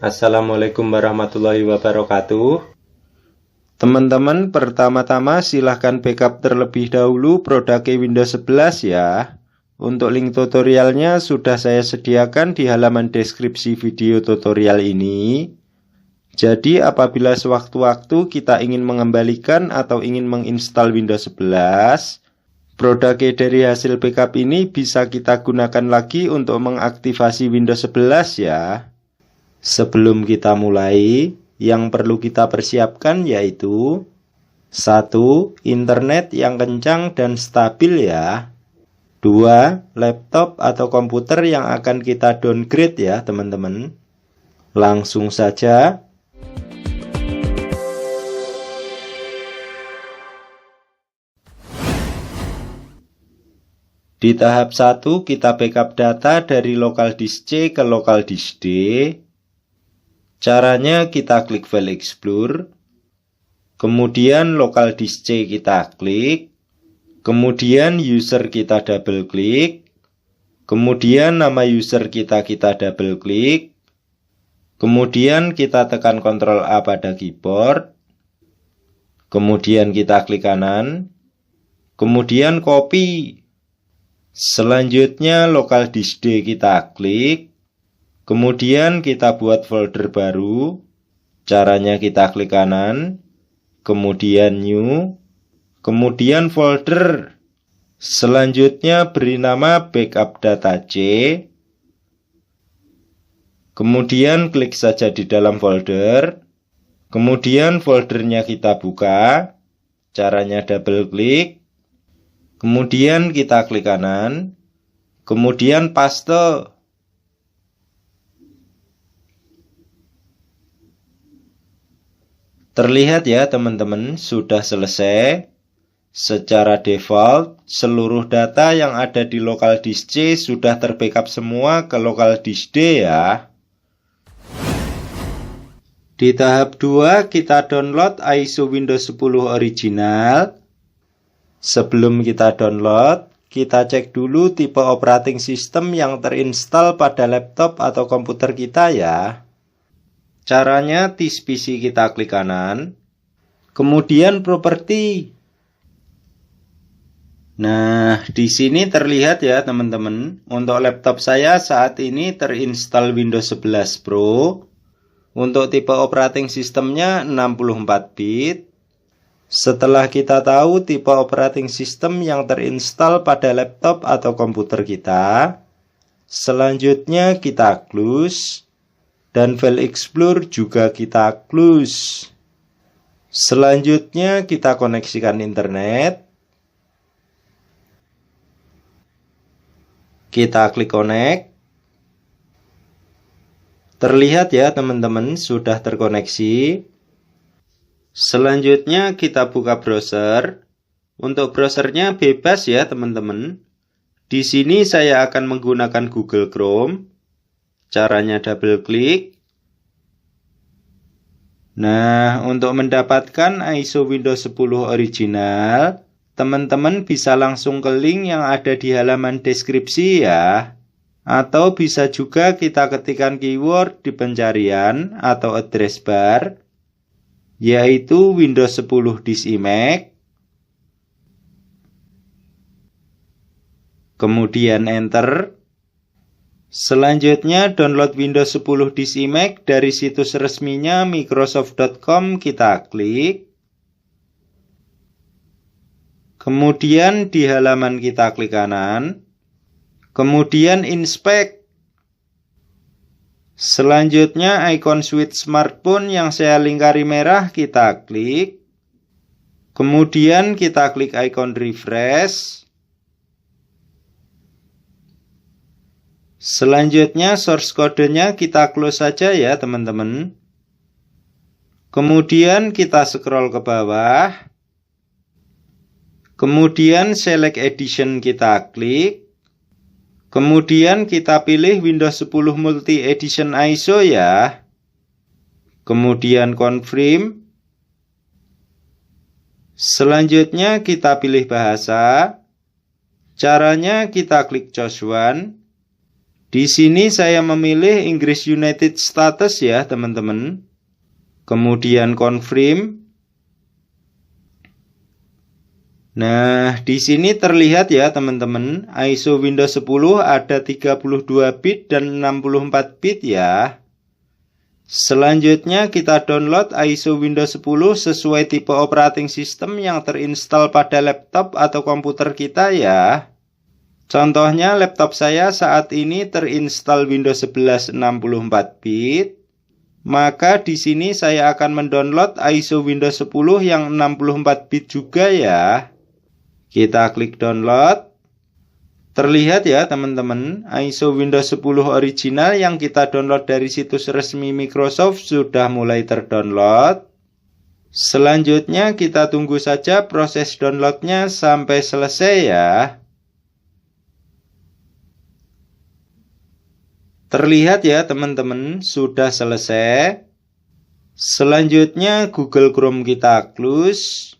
Assalamualaikum warahmatullahi wabarakatuh. Teman-teman, pertama-tama silahkan backup terlebih dahulu produk Windows 11 ya. Untuk link tutorialnya sudah saya sediakan di halaman deskripsi video tutorial ini. Jadi apabila sewaktu-waktu kita ingin mengembalikan atau ingin menginstal Windows 11, produk dari hasil backup ini bisa kita gunakan lagi untuk mengaktifasi Windows 11 ya. Sebelum kita mulai, yang perlu kita persiapkan yaitu 1. Internet yang kencang dan stabil ya. 2. Laptop atau komputer yang akan kita downgrade ya teman-teman. Langsung saja. Di tahap 1 kita backup data dari local disk C ke local disk D. Caranya kita klik File Explorer, kemudian local disk C kita klik, kemudian user kita double klik, kemudian nama user kita double klik, kemudian kita tekan Ctrl A pada keyboard, kemudian kita klik kanan, kemudian copy. Selanjutnya local disk D kita klik, kemudian kita buat folder baru. Caranya kita klik kanan, kemudian new, kemudian folder. Selanjutnya beri nama backup data C. Kemudian klik saja di dalam folder. Kemudian foldernya kita buka. Caranya double klik. Kemudian kita klik kanan. Kemudian paste. Terlihat ya teman-teman, sudah selesai. Secara default, seluruh data yang ada di local disk C sudah terbackup semua ke local disk D ya. Di tahap 2, kita download ISO Windows 10 original. Sebelum kita download, kita cek dulu tipe operating system yang terinstall pada laptop atau komputer kita ya. Caranya this PC kita klik kanan, kemudian properti. Nah, di sini terlihat ya teman-teman, untuk laptop saya saat ini terinstall Windows 11 Pro. Untuk tipe operating sistemnya 64 bit. Setelah kita tahu tipe operating system yang terinstall pada laptop atau komputer kita, selanjutnya kita close. Dan File Explorer juga kita close. Selanjutnya kita koneksikan internet. Kita klik connect. Terlihat ya teman-teman sudah terkoneksi. Selanjutnya kita buka browser. Untuk browsernya bebas ya teman-teman. Di sini saya akan menggunakan Google Chrome. Caranya double klik. Nah, untuk mendapatkan ISO Windows 10 original, teman-teman bisa langsung ke link yang ada di halaman deskripsi ya. Atau bisa juga kita ketikkan keyword di pencarian atau address bar, yaitu Windows 10 disk iMac. Kemudian enter. Selanjutnya download Windows 10 disk iMac dari situs resminya microsoft.com kita klik. Kemudian di halaman kita klik kanan. Kemudian inspect. Selanjutnya icon switch smartphone yang saya lingkari merah kita klik. Kemudian kita klik icon refresh. Selanjutnya source kodenya kita close saja ya teman-teman. Kemudian kita scroll ke bawah. Kemudian select edition kita klik. Kemudian kita pilih Windows 10 Multi Edition ISO ya. Kemudian confirm. Selanjutnya kita pilih bahasa. Caranya kita klik choose one. Di sini saya memilih Inggris United Status ya teman-teman. Kemudian confirm. Nah, di sini terlihat ya teman-teman, ISO Windows 10 ada 32 bit dan 64 bit ya. Selanjutnya kita download ISO Windows 10 sesuai tipe operating system yang terinstall pada laptop atau komputer kita ya. Contohnya laptop saya saat ini terinstall Windows 11 64 bit. Maka di sini saya akan mendownload ISO Windows 10 yang 64 bit juga ya. Kita klik download. Terlihat ya teman-teman, ISO Windows 10 original yang kita download dari situs resmi Microsoft sudah mulai terdownload. Selanjutnya kita tunggu saja proses downloadnya sampai selesai ya. Terlihat ya teman-teman, sudah selesai. Selanjutnya Google Chrome kita close.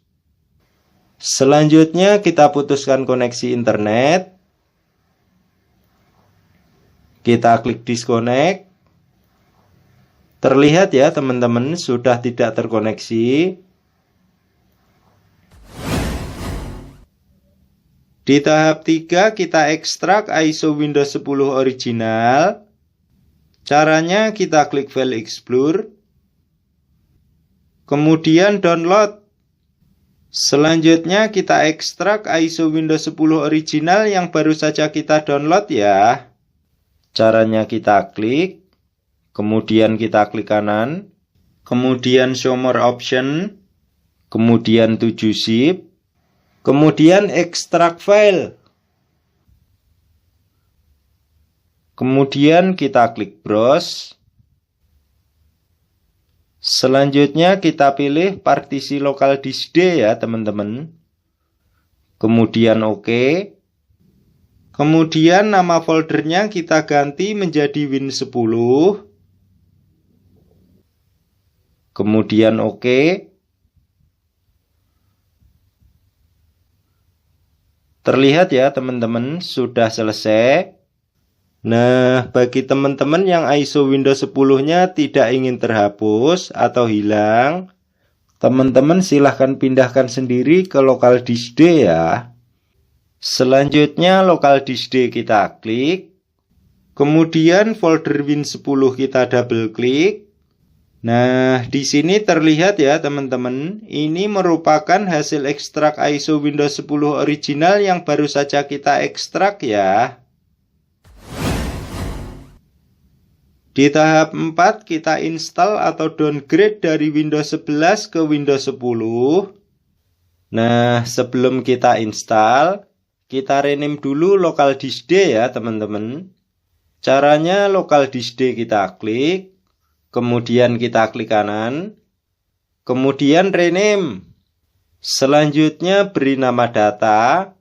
Selanjutnya kita putuskan koneksi internet. Kita klik disconnect. Terlihat ya teman-teman, sudah tidak terkoneksi. Di tahap 3 kita ekstrak ISO Windows 10 original. Caranya kita klik File Explore, kemudian download. Selanjutnya kita ekstrak ISO Windows 10 original yang baru saja kita download ya. Caranya kita klik, kemudian kita klik kanan, kemudian Show More Option, kemudian 7 zip, kemudian Extract File. Kemudian kita klik Browse. Selanjutnya kita pilih partisi local disk D ya teman-teman. Kemudian OK. Kemudian nama foldernya kita ganti menjadi Win10. Kemudian OK. Terlihat ya teman-teman, sudah selesai. Nah, bagi teman-teman yang ISO Windows 10-nya tidak ingin terhapus atau hilang, teman-teman silahkan pindahkan sendiri ke local disk D ya. Selanjutnya local disk D kita klik, kemudian folder Win10 kita double klik. Nah, di sini terlihat ya teman-teman, ini merupakan hasil ekstrak ISO Windows 10 original yang baru saja kita ekstrak ya. Di tahap 4 kita install atau downgrade dari Windows 11 ke Windows 10. Nah, sebelum kita install, kita rename dulu local disk D ya teman-teman. Caranya local disk D kita klik, kemudian kita klik kanan, kemudian rename. Selanjutnya beri nama data,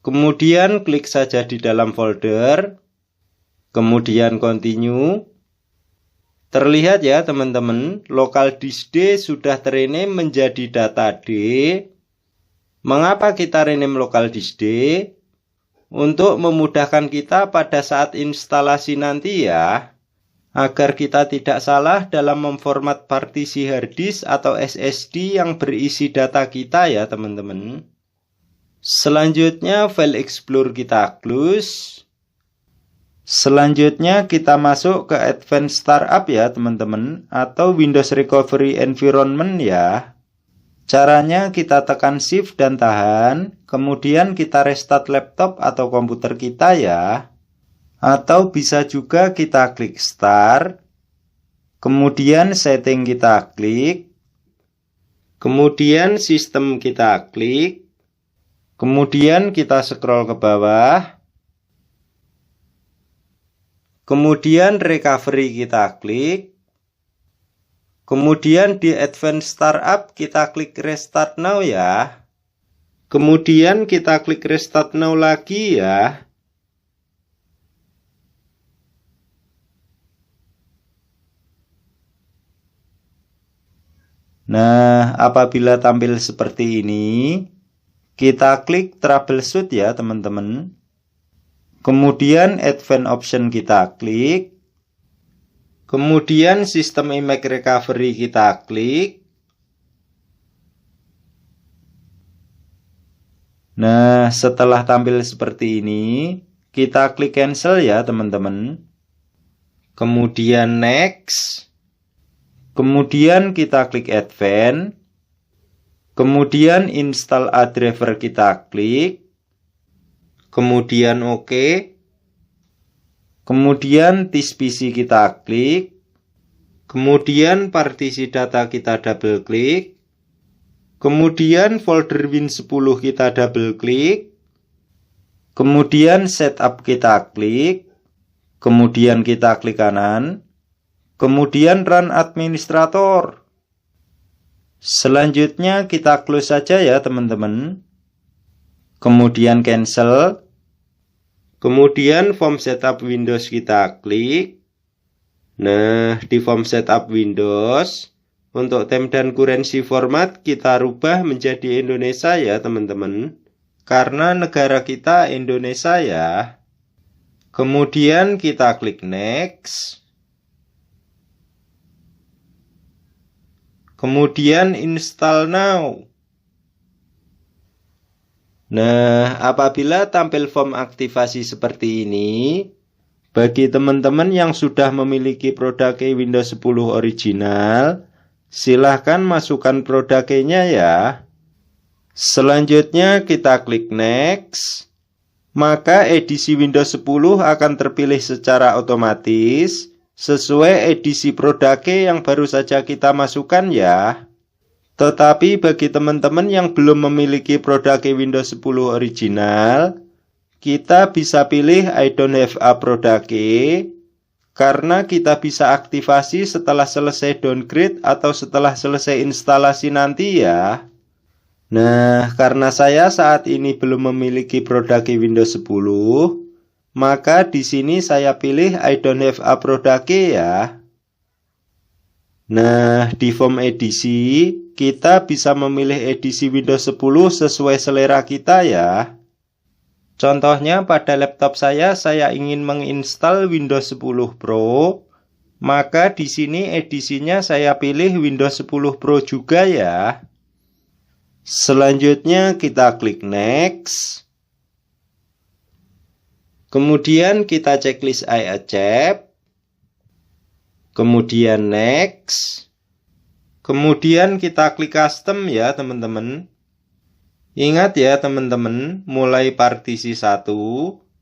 kemudian klik saja di dalam folder. Kemudian continue. Terlihat ya teman-teman, local disk D sudah rename menjadi data D. Mengapa kita rename local disk D? Untuk memudahkan kita pada saat instalasi nanti ya, agar kita tidak salah dalam memformat partisi harddisk atau SSD yang berisi data kita ya teman-teman. Selanjutnya File Explorer kita close. Selanjutnya kita masuk ke Advanced Startup ya teman-teman, atau Windows Recovery Environment ya. Caranya kita tekan Shift dan tahan, kemudian kita restart laptop atau komputer kita ya. Atau bisa juga kita klik Start, kemudian Setting kita klik, kemudian Sistem kita klik, kemudian kita scroll ke bawah. Kemudian recovery kita klik. Kemudian di Advanced Startup kita klik Restart Now ya. Kemudian kita klik Restart Now lagi ya. Nah, apabila tampil seperti ini, kita klik Troubleshoot ya teman-teman. Kemudian Advanced Option kita klik. Kemudian Sistem Image Recovery kita klik. Nah, setelah tampil seperti ini, kita klik cancel ya teman-teman. Kemudian next. Kemudian kita klik advance. Kemudian install a driver kita klik. Kemudian OK. Kemudian ThisPC kita klik. Kemudian partisi data kita double klik. Kemudian folder Win10 kita double klik. Kemudian setup kita klik. Kemudian kita klik kanan. Kemudian run administrator. Selanjutnya kita close saja ya teman-teman. Kemudian cancel. Kemudian form setup Windows kita klik. Nah, di form setup Windows, untuk theme dan currency format kita rubah menjadi Indonesia ya teman-teman. Karena negara kita Indonesia ya. Kemudian kita klik next. Kemudian install now. Nah, apabila tampil form aktivasi seperti ini, bagi teman-teman yang sudah memiliki produk Windows 10 original, silahkan masukkan produknya ya. Selanjutnya kita klik next. Maka edisi Windows 10 akan terpilih secara otomatis sesuai edisi produknya yang baru saja kita masukkan ya. Tetapi bagi teman-teman yang belum memiliki produk Windows 10 original, kita bisa pilih I don't have a product karena kita bisa aktivasi setelah selesai downgrade atau setelah selesai instalasi nanti ya. Nah, karena saya saat ini belum memiliki produk Windows 10, maka di sini saya pilih I don't have a product ya. Nah, di form edisi, kita bisa memilih edisi Windows 10 sesuai selera kita ya. Contohnya pada laptop saya ingin menginstal Windows 10 Pro, maka di sini edisinya saya pilih Windows 10 Pro juga ya. Selanjutnya kita klik next. Kemudian kita checklist I accept. Kemudian next. Kemudian kita klik custom ya teman-teman. Ingat ya teman-teman, mulai partisi 1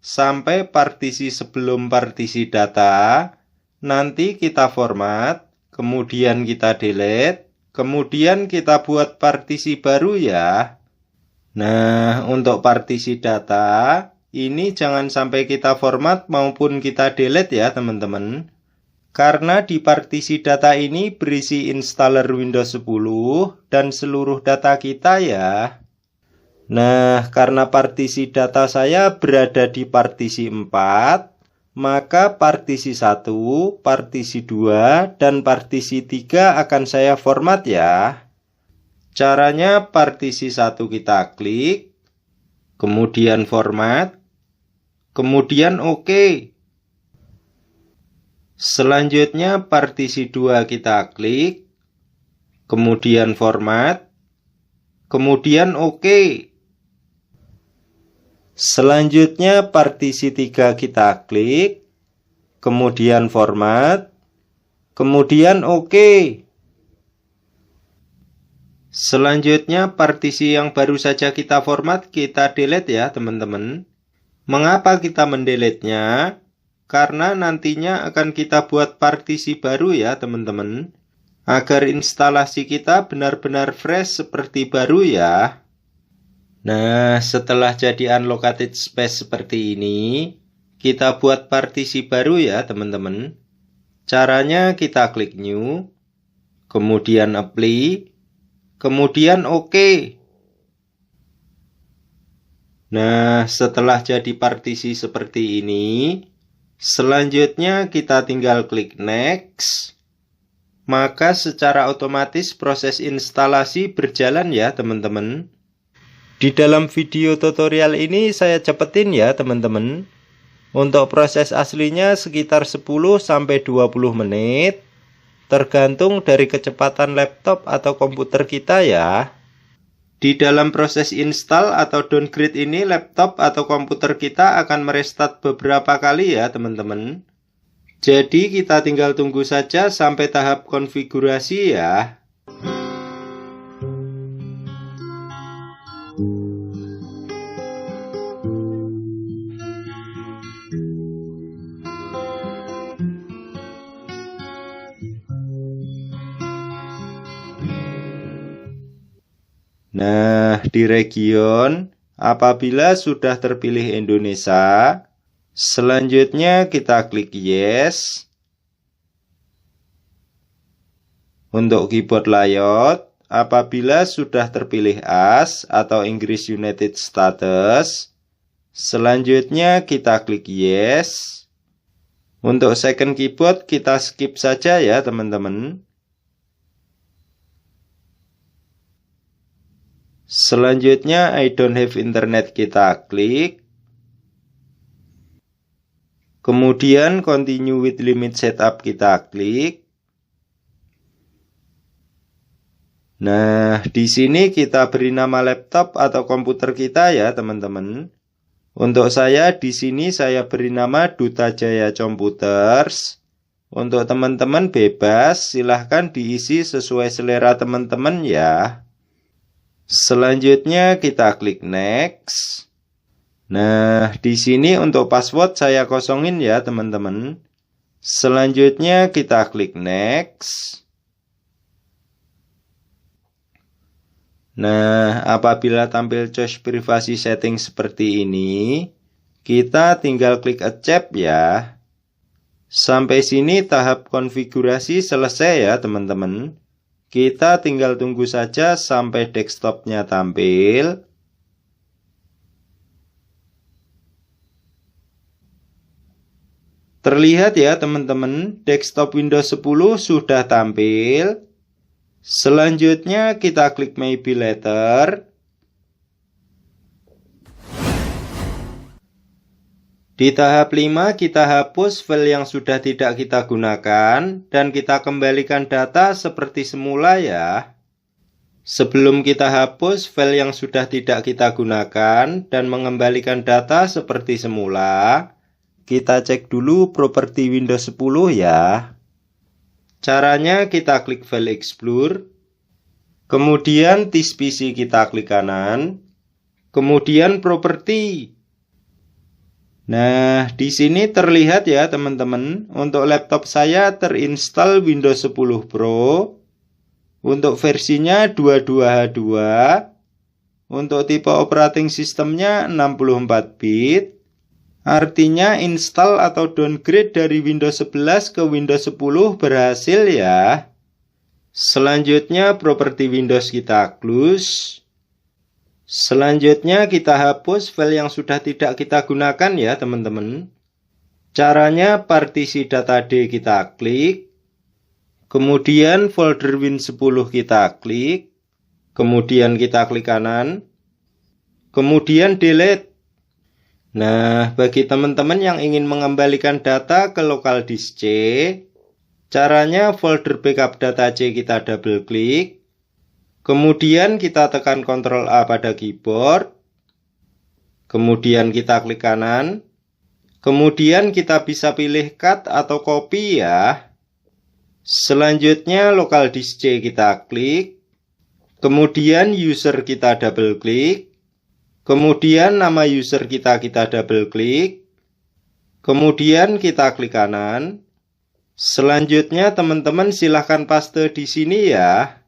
sampai partisi sebelum partisi data, nanti kita format, kemudian kita delete, kemudian kita buat partisi baru ya. Nah, untuk partisi data, ini jangan sampai kita format maupun kita delete ya teman-teman. Karena di partisi data ini berisi installer Windows 10 dan seluruh data kita ya. Nah, karena partisi data saya berada di partisi 4, maka partisi 1, partisi 2, dan partisi 3 akan saya format ya. Caranya partisi 1 kita klik, kemudian format, kemudian OK. Selanjutnya partisi 2 kita klik, kemudian format, kemudian OK. Selanjutnya partisi 3 kita klik, kemudian format, kemudian OK. Selanjutnya partisi yang baru saja kita format kita delete ya teman-teman. Mengapa kita mendelete-nya? Karena nantinya akan kita buat partisi baru ya teman-teman, agar instalasi kita benar-benar fresh seperti baru ya. Nah, setelah jadi unallocated space seperti ini, kita buat partisi baru ya teman-teman. Caranya kita klik new, kemudian apply, kemudian OK. Nah, setelah jadi partisi seperti ini, selanjutnya kita tinggal klik next. Maka secara otomatis proses instalasi berjalan ya teman-teman. Di dalam video tutorial ini saya cepetin ya teman-teman. Untuk proses aslinya sekitar 10-20 menit, tergantung dari kecepatan laptop atau komputer kita ya. Di dalam proses install atau downgrade ini, laptop atau komputer kita akan merestart beberapa kali ya teman-teman. Jadi kita tinggal tunggu saja sampai tahap konfigurasi ya. Nah, di region, apabila sudah terpilih Indonesia, selanjutnya kita klik yes. Untuk keyboard layout, apabila sudah terpilih AS atau English United States, selanjutnya kita klik yes. Untuk second keyboard kita skip saja ya teman-teman. Selanjutnya I don't have internet kita klik. Kemudian continue with limit setup kita klik. Nah, di sini kita beri nama laptop atau komputer kita ya, teman-teman. Untuk saya di sini saya beri nama Duta Jaya Computers. Untuk teman-teman bebas, silahkan diisi sesuai selera teman-teman ya. Selanjutnya kita klik next. Nah, di sini untuk password saya kosongin ya, teman-teman. Selanjutnya kita klik next. Nah, apabila tampil choice privasi setting seperti ini, kita tinggal klik accept ya. Sampai sini tahap konfigurasi selesai ya, teman-teman. Kita tinggal tunggu saja sampai desktopnya tampil. Terlihat ya teman-teman, desktop Windows 10 sudah tampil. Selanjutnya kita klik Maybe Later. Di tahap 5 kita hapus file yang sudah tidak kita gunakan dan kita kembalikan data seperti semula ya. Sebelum kita hapus file yang sudah tidak kita gunakan dan mengembalikan data seperti semula, kita cek dulu properti Windows 10 ya. Caranya kita klik File Explorer, kemudian This PC kita klik kanan, kemudian Properti. Nah, di sini terlihat ya teman-teman, untuk laptop saya terinstall Windows 10 Pro. Untuk versinya 22H2. Untuk tipe operating sistemnya 64 bit. Artinya install atau downgrade dari Windows 11 ke Windows 10 berhasil ya. Selanjutnya properti Windows kita close. Selanjutnya kita hapus file yang sudah tidak kita gunakan ya teman-teman. Caranya partisi data D kita klik. Kemudian folder Win10 kita klik. Kemudian kita klik kanan. Kemudian delete. Nah, bagi teman-teman yang ingin mengembalikan data ke local disk C, caranya folder backup data C kita double klik. Kemudian kita tekan Ctrl A pada keyboard. Kemudian kita klik kanan. Kemudian kita bisa pilih cut atau copy ya. Selanjutnya local disk C kita klik. Kemudian user kita double klik. Kemudian nama user kita double klik. Kemudian kita klik kanan. Selanjutnya teman-teman silahkan paste di sini ya.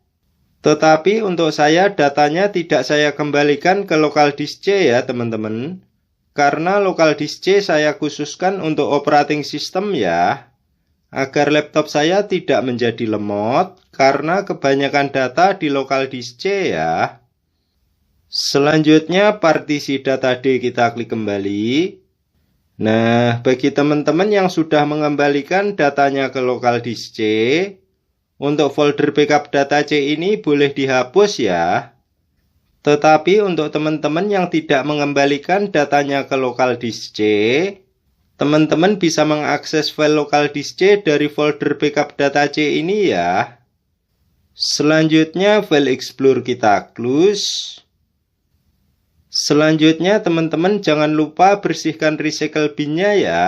Tetapi untuk saya datanya tidak saya kembalikan ke local disk C ya teman-teman. Karena local disk C saya khususkan untuk operating system ya. Agar laptop saya tidak menjadi lemot karena kebanyakan data di local disk C ya. Selanjutnya partisi data D kita klik kembali. Nah, bagi teman-teman yang sudah mengembalikan datanya ke local disk C, untuk folder backup data C ini boleh dihapus ya. Tetapi untuk teman-teman yang tidak mengembalikan datanya ke local disk C, Teman-teman bisa mengakses file lokal disk C dari folder backup data C ini ya. Selanjutnya file Explorer kita close. Selanjutnya teman-teman jangan lupa bersihkan recycle bin-nya ya.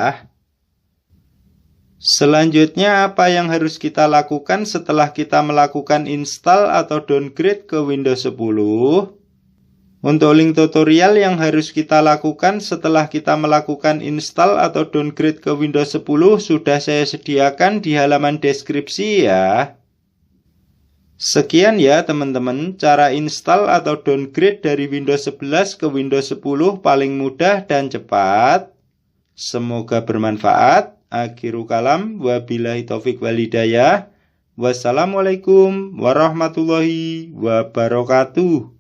Selanjutnya apa yang harus kita lakukan setelah kita melakukan install atau downgrade ke Windows 10? Untuk link tutorial yang harus kita lakukan setelah kita melakukan install atau downgrade ke Windows 10 sudah saya sediakan di halaman deskripsi ya. Sekian ya teman-teman, cara install atau downgrade dari Windows 11 ke Windows 10 paling mudah dan cepat. Semoga bermanfaat. Akhiru kalam, wabillahi taufik walhidayah. Wassalamualaikum warahmatullahi wabarakatuh.